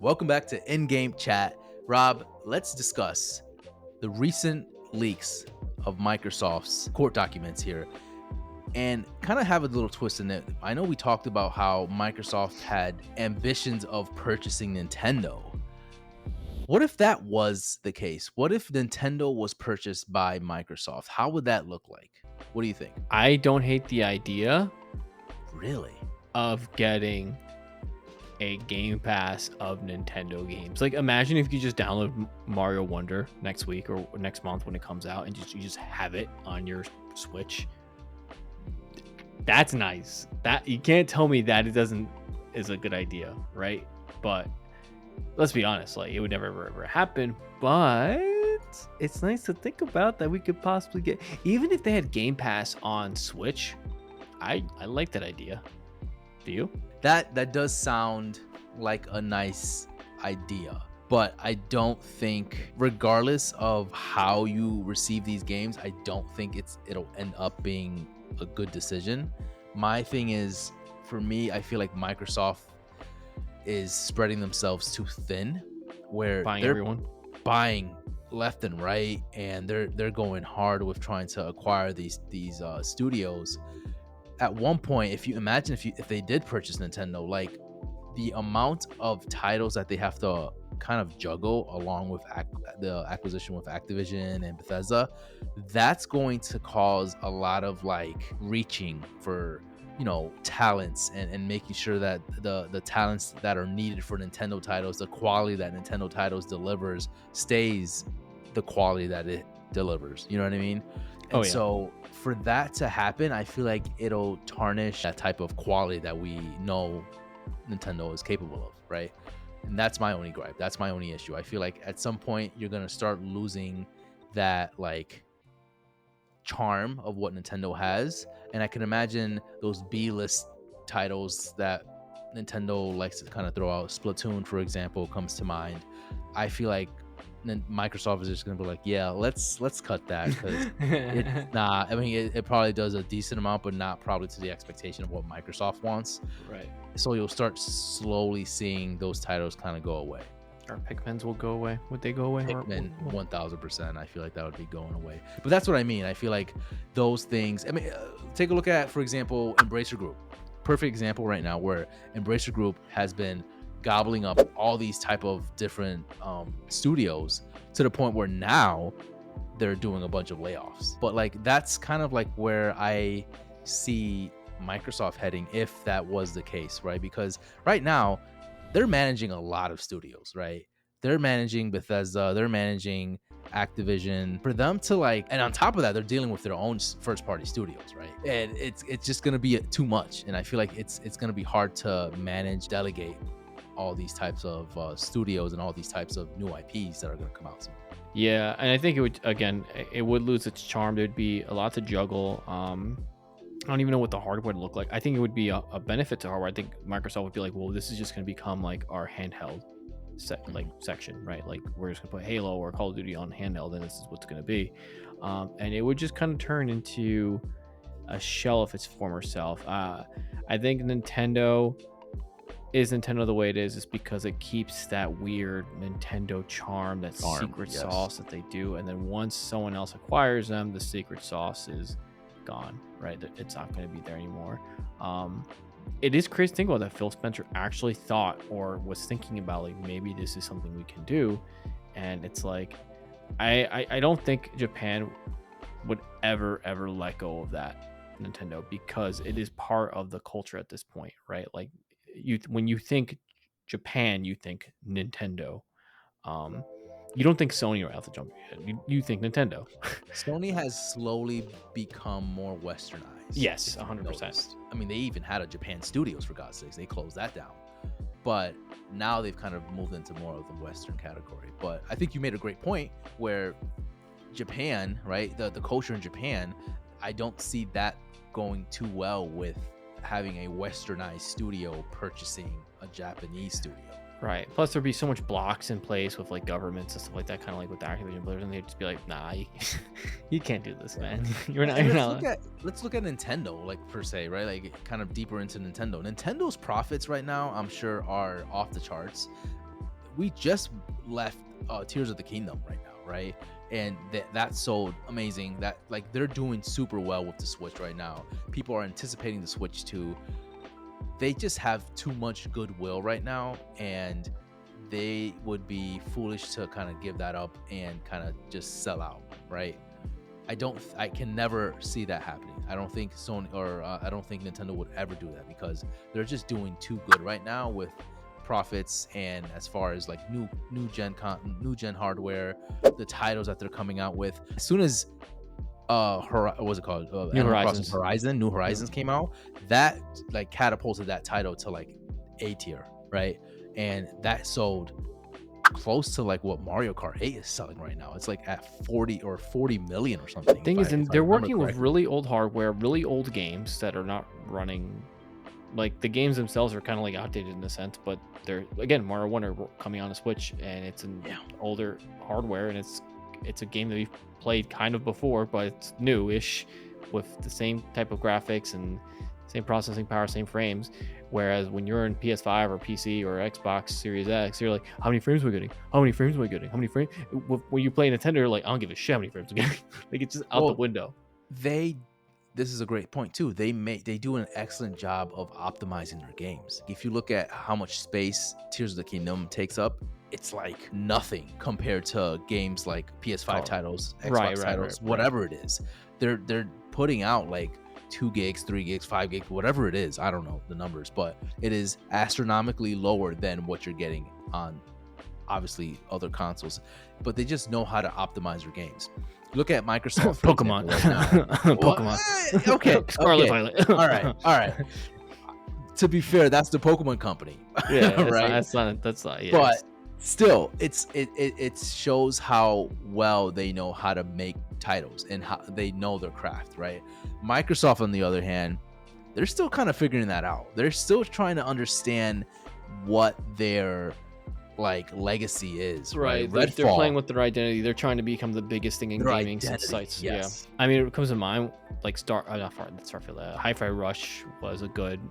Welcome back to In-Game Chat. Rob, let's discuss the recent leaks of Microsoft's court documents here and kind of have a little twist in it. I know we talked about how Microsoft had ambitions of purchasing Nintendo. What if that was the case? What if Nintendo was purchased by Microsoft? How would that look like? What do you think? I don't hate the idea Really? of getting a Game Pass of Nintendo games. Like, imagine if you just download Mario Wonder next week or next month when it comes out, and you just have it on your Switch. That's nice. That you can't tell me that it is a good idea, right? But let's be honest, like it would never ever happen. But it's nice to think about that we could possibly get, even if they had Game Pass on Switch. I like that idea. Do you? That does sound like a nice idea, but I don't think, regardless of how you receive these games, I don't think it'll end up being a good decision. My thing is, for me, I feel like Microsoft is spreading themselves too thin, where Buying they're everyone. buying left and right, and they're going hard with trying to acquire these studios. At one point, if you imagine if they did purchase Nintendo, like the amount of titles that they have to kind of juggle along with the acquisition with Activision and Bethesda, that's going to cause a lot of like reaching for talents and making sure that the talents that are needed for Nintendo titles, the quality that Nintendo titles delivers stays the quality that it delivers. You know what I mean? Oh, And yeah. so for that to happen, I feel like it'll tarnish that type of quality that we know Nintendo is capable of, right? And that's my only gripe. That's my only issue. I feel like at some point you're gonna start losing that like charm of what Nintendo has. And I can imagine those B-list titles that Nintendo likes to kind of throw out. Splatoon, for example, comes to mind. I feel like Microsoft is just gonna be like, yeah, let's cut that, because it's not. I mean, it probably does a decent amount, but not probably to the expectation of what Microsoft wants. Right. So you'll start slowly seeing those titles kind of go away. Our Pikmins will go away. Would they go away? Pikmin, 1000%. I feel like that would be going away. But that's what I mean. I feel like those things. I mean, take a look at, for example, Embracer Group. Perfect example right now, where Embracer Group has been gobbling up all these type of different studios to the point where now they're doing a bunch of layoffs. But like that's kind of like where I see Microsoft heading if that was the case, right? Because right now they're managing a lot of studios, right? They're managing Bethesda, they're managing Activision. For them to like, and on top of that, they're dealing with their own first party studios, right? And it's just gonna be too much. And I feel like it's gonna be hard to manage, delegate all these types of studios and all these types of new IPs that are going to come out soon. Yeah, and I think it would lose its charm. There'd be a lot to juggle. I don't even know what the hardware would look like. I think it would be a benefit to hardware. I think Microsoft would be like, well, this is just going to become like our handheld section, right? Like we're just going to put Halo or Call of Duty on handheld, and this is what's going to be. And it would just kind of turn into a shell of its former self. I think Nintendo the way it is because it keeps that weird Nintendo charm, that secret sauce that they do. And then once someone else acquires them, the secret sauce is gone, right? It's not going to be there anymore. It is crazy to think about that Phil Spencer actually thought or was thinking about like maybe this is something we can do. And it's like, I don't think Japan would ever let go of that Nintendo, because it is part of the culture at this point, right? Like, when you think Japan, you think Nintendo. You don't think Sony right off the jump of your head. You think Nintendo. Sony has slowly become more westernized. Yes, 100%. I mean, they even had a Japan Studios, for God's sakes. They closed that down. But now they've kind of moved into more of the Western category. But I think you made a great point where Japan, right, the culture in Japan, I don't see that going too well with having a westernized studio purchasing a Japanese studio. Right. Plus, there'd be so much blocks in place with like governments and stuff like that, kind of like with Activision Blizzard, and they'd just be like, "Nah, you can't do this, man. You're not." Let's look at Nintendo, like per se, right? Like kind of deeper into Nintendo. Nintendo's profits right now, I'm sure, are off the charts. we just left Tears of the Kingdom right now, right? And that sold amazing. That like they're doing super well with the Switch right now. People are anticipating the Switch 2. They just have too much goodwill right now, and they would be foolish to kind of give that up and kind of just sell out, right? I can never see that happening. I don't think Sony or I don't think Nintendo would ever do that, because they're just doing too good right now with profits, and as far as like new gen hardware, the titles that they're coming out with. As soon as what was it called? New Horizons came out, that like catapulted that title to like A tier, right? And that sold close to like what Mario Kart 8 is selling right now. It's like at 40 million or something. Thing is, they're working with really old hardware, really old games that are not running. Like the games themselves are kind of like outdated in a sense, but they're, again, Mario Wonder coming on a Switch, and it's an older hardware, and it's a game that we've played kind of before, but it's new-ish with the same type of graphics and same processing power, same frames. Whereas when you're in PS5 or PC or Xbox Series X, you're like, how many frames am I getting? How many frames am I getting? How many frames? When you play Nintendo, you're like, I don't give a shit how many frames I'm getting. Like, it's just out the window. This is a great point too. They do an excellent job of optimizing their games. If you look at how much space Tears of the Kingdom takes up, it's like nothing compared to games like PS5 titles, Xbox titles, whatever it is. They're putting out like 2 gigs, 3 gigs, 5 gigs, whatever it is. I don't know the numbers, but it is astronomically lower than what you're getting on obviously other consoles. But they just know how to optimize their games. Look at Microsoft. Pokemon. Pokemon. Okay. Scarlet Violet. All right. To be fair, that's the Pokemon company. Yeah, right. That's not. Yeah, but still, it shows how well they know how to make titles and how they know their craft, right? Microsoft, on the other hand, they're still kind of figuring that out. They're still trying to understand what their like legacy is, right? They're playing with their identity. They're trying to become the biggest thing in gaming since sites. Yes. Yeah, I mean, it comes to mind like Starfield. Hi-Fi Rush was a good,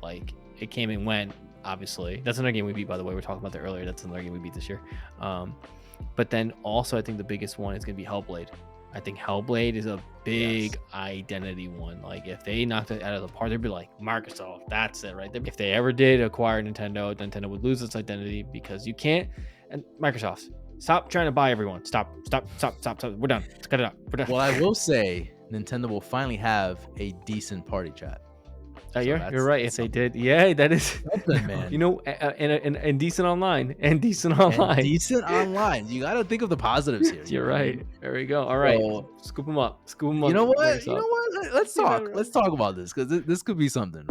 like, it came and went. Obviously, that's another game we beat. By the way, we were talking about that earlier. That's another game we beat this year. But then also, I think the biggest one is gonna be Hellblade. I think Hellblade is a big identity one. Like, if they knocked it out of the park, they'd be like, Microsoft, that's it right there. If they ever did acquire Nintendo would lose its identity, because you can't. And Microsoft, stop trying to buy everyone. Stop. We're done. Let's cut it out. We're done. Well, I will say Nintendo will finally have a decent party chat. You're right. If they did, that is something, man. You know, and decent online, and decent online. You got to think of the positives here. You're right. There we go. All right, scoop them up. You know what? Let's talk. Let's talk about this, because this could be something.